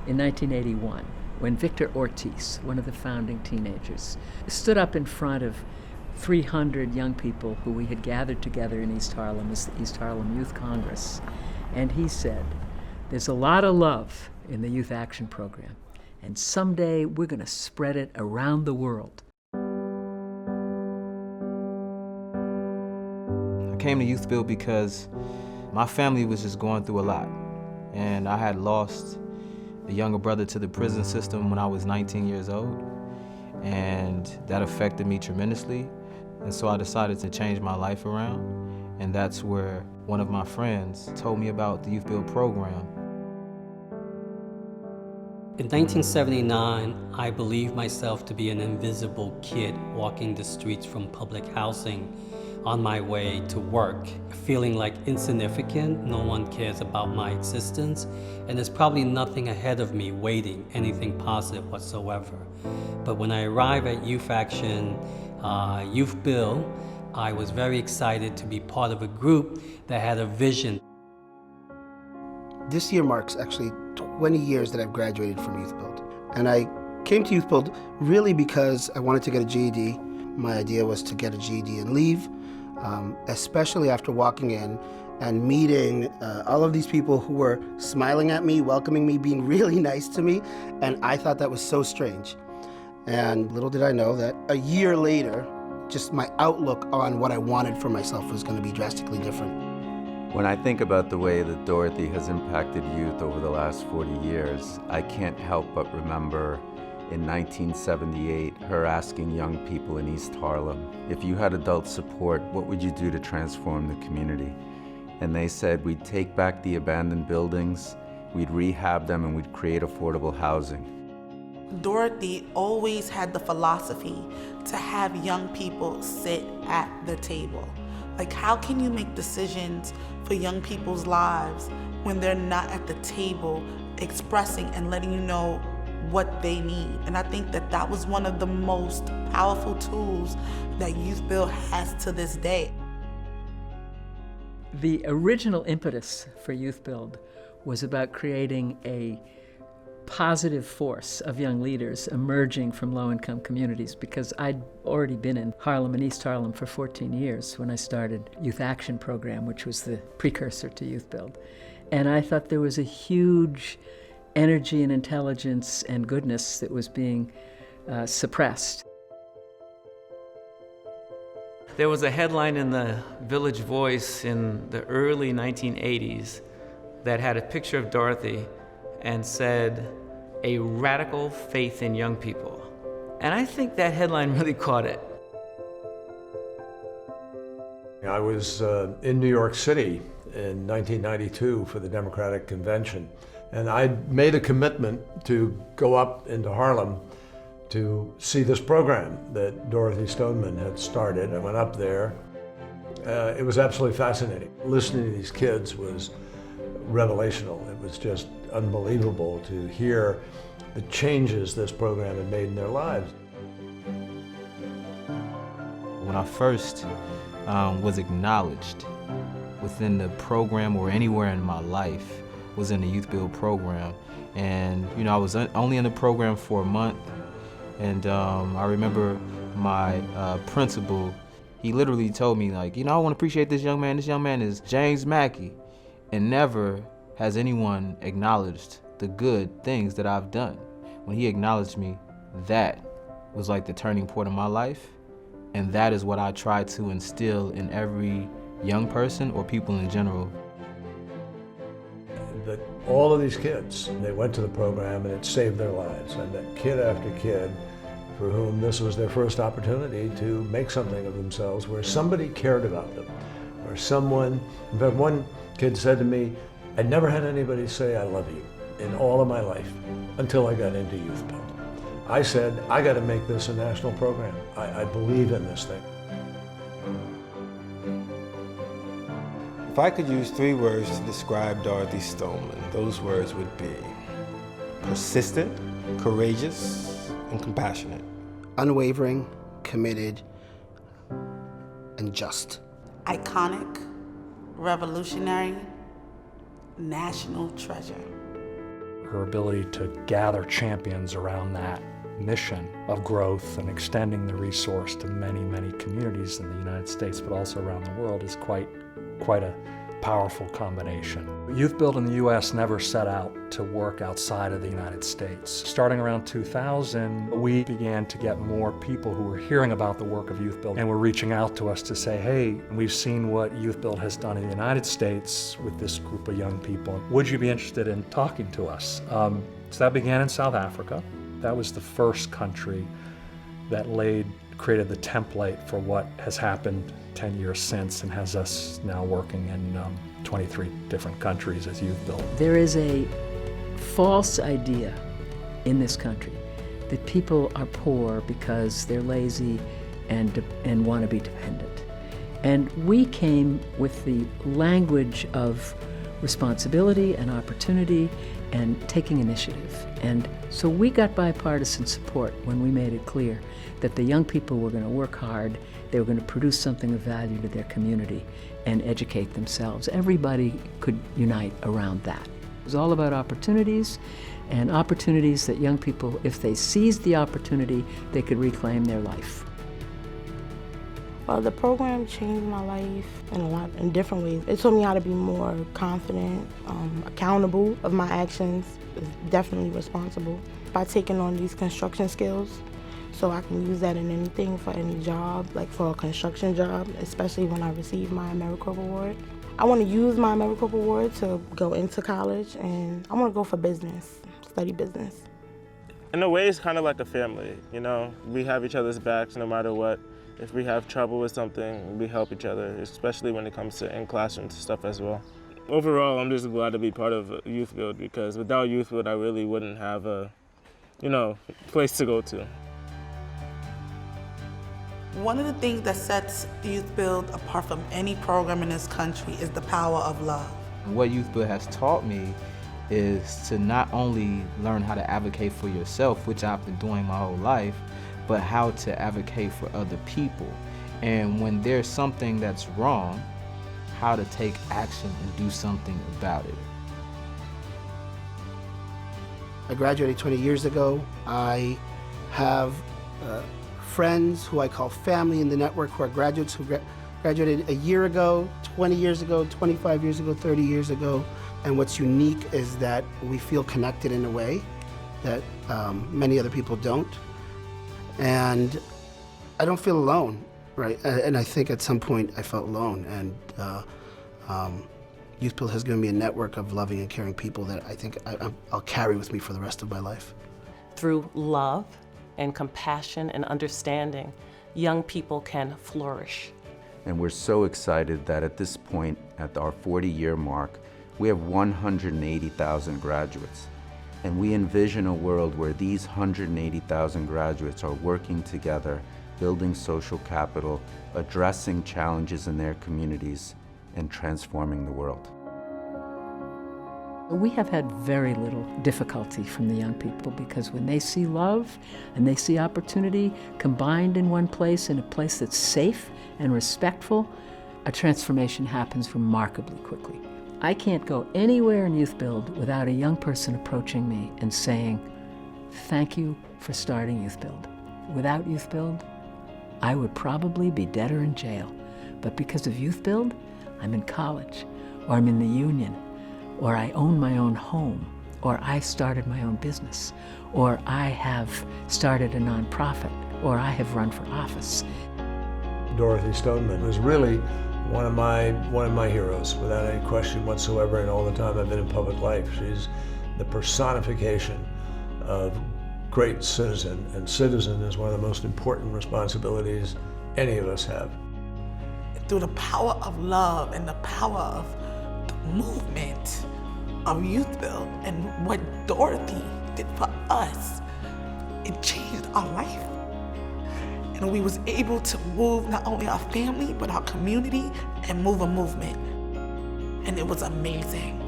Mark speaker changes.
Speaker 1: in 1981 when Victor Ortiz, one of the founding teenagers, stood up in front of 300 young people who we had gathered together in East Harlem as the East Harlem Youth Congress. And he said, "There's a lot of love in the Youth Action Program, and someday we're going to spread it around the world."
Speaker 2: I came to YouthBuild because my family was just going through a lot. And I had lost a younger brother to the prison system when I was 19 years old. And that affected me tremendously. And so I decided to change my life around. And that's where one of my friends told me about the YouthBuild program.
Speaker 3: In 1979, I believed myself to be an invisible kid walking the streets from public housing on my way to work, feeling like insignificant, no one cares about my existence, and there's probably nothing ahead of me waiting, anything positive whatsoever. But when I arrived at Youth Action, YouthBuild, I was very excited to be part of a group that had a vision.
Speaker 4: This year marks actually 20 years that I've graduated from YouthBuild. And I came to YouthBuild really because I wanted to get a GED. My idea was to get a GED and leave, especially after walking in and meeting all of these people who were smiling at me, welcoming me, being really nice to me, and I thought that was so strange. And little did I know that a year later, just my outlook on what I wanted for myself was going to be drastically different.
Speaker 5: When I think about the way that Dorothy has impacted youth over the last 40 years, I can't help but remember in 1978, her asking young people in East Harlem, if you had adult support, what would you do to transform the community? And they said, we'd take back the abandoned buildings, we'd rehab them, and we'd create affordable housing.
Speaker 6: Dorothy always had the philosophy to have young people sit at the table. Like, how can you make decisions for young people's lives when they're not at the table expressing and letting you know what they need? And I think that that was one of the most powerful tools that YouthBuild has to this day.
Speaker 1: The original impetus for YouthBuild was about creating a positive force of young leaders emerging from low-income communities, because I'd already been in Harlem and East Harlem for 14 years when I started Youth Action Program, which was the precursor to YouthBuild. And I thought there was a huge energy and intelligence and goodness that was being suppressed.
Speaker 7: There was a headline in the Village Voice in the early 1980s that had a picture of Dorothy and said, "A radical faith in young people." And I think that headline really caught it.
Speaker 8: I was in New York City in 1992 for the Democratic Convention, and I made a commitment to go up into Harlem to see this program that Dorothy Stoneman had started. I went up there. It was absolutely fascinating. Listening to these kids was revelational. It was just unbelievable to hear the changes this program had made in their lives.
Speaker 2: When I first was acknowledged within the program or anywhere in my life was in the YouthBuild program. And I was only in the program for a month. And I remember my principal, he literally told me, like, I want to appreciate this young man. This young man is James Mackey. And never has anyone acknowledged the good things that I've done. When he acknowledged me, that was like the turning point of my life. And that is what I try to instill in every young person or people in general.
Speaker 8: That all of these kids, they went to the program and it saved their lives. And that kid after kid for whom this was their first opportunity to make something of themselves, where somebody cared about them, or someone, in fact, one kid said to me, "I never had anybody say I love you in all of my life until I got into YouthBuild." I said, I got to make this a national program. I believe in this thing.
Speaker 9: If I could use 3 words to describe Dorothy Stoneman, those words would be persistent, courageous, and compassionate.
Speaker 4: Unwavering, committed, and just.
Speaker 6: Iconic, revolutionary, national treasure.
Speaker 10: her ability to gather champions around that mission of growth and extending the resource to many, many communities in the United States, but also around the world, is quite a powerful combination. YouthBuild in the U.S. never set out to work outside of the United States. Starting around 2000, we began to get more people who were hearing about the work of YouthBuild and were reaching out to us to say, hey, we've seen what YouthBuild has done in the United States with this group of young people. Would you be interested in talking to us? So that began in South Africa. That was the first country that created the template for what has happened 10 years since and has us now working in 23 different countries as YouthBuild.
Speaker 1: There is a false idea in this country that people are poor because they're lazy and want to be dependent. And we came with the language of responsibility and opportunity and taking initiative. And so we got bipartisan support when we made it clear that the young people were going to work hard, they were going to produce something of value to their community and educate themselves. Everybody could unite around that. It was all about opportunities, and opportunities that young people, if they seized the opportunity, they could reclaim their life.
Speaker 11: Well, the program changed my life in different ways. It taught me how to be more confident, accountable of my actions, definitely responsible. By taking on these construction skills, so I can use that in anything for any job, like for a construction job, especially when I receive my AmeriCorps award. I want to use my AmeriCorps award to go into college, and I want to go for business, study business.
Speaker 12: In a way, it's kind of like a family, you know? We have each other's backs no matter what. If we have trouble with something, we help each other, especially when it comes to in-classroom stuff as well. Overall, I'm just glad to be part of YouthBuild, because without YouthBuild, I really wouldn't have a, place to go to.
Speaker 6: One of the things that sets YouthBuild apart from any program in this country is the power of love.
Speaker 2: What YouthBuild has taught me is to not only learn how to advocate for yourself, which I've been doing my whole life, but how to advocate for other people. And when there's something that's wrong, how to take action and do something about it.
Speaker 4: I graduated 20 years ago. I have friends who I call family in the network who are graduates who graduated a year ago, 20 years ago, 25 years ago, 30 years ago. And what's unique is that we feel connected in a way that many other people don't. And I don't feel alone, right? And I think at some point I felt alone. And YouthBuild has given me a network of loving and caring people that I think I'll carry with me for the rest of my life.
Speaker 13: Through love and compassion and understanding, young people can flourish.
Speaker 5: And we're so excited that at this point, at our 40-year mark, we have 180,000 graduates. And we envision a world where these 180,000 graduates are working together, building social capital, addressing challenges in their communities, and transforming the world.
Speaker 1: We have had very little difficulty from the young people, because when they see love and they see opportunity combined in one place, in a place that's safe and respectful, a transformation happens remarkably quickly. I can't go anywhere in YouthBuild without a young person approaching me and saying, "Thank you for starting YouthBuild. Without YouthBuild, I would probably be dead or in jail. But because of YouthBuild, I'm in college, or I'm in the union, or I own my own home, or I started my own business, or I have started a nonprofit, or I have run for office."
Speaker 8: Dorothy Stoneman was really one of my heroes, without any question whatsoever, and all the time I've been in public life. She's the personification of great citizen, and citizen is one of the most important responsibilities any of us have.
Speaker 6: Through the power of love and the power of the movement of YouthBuild and what Dorothy did for us, it changed our life. And we was able to move not only our family, but our community, and move a movement. And it was amazing.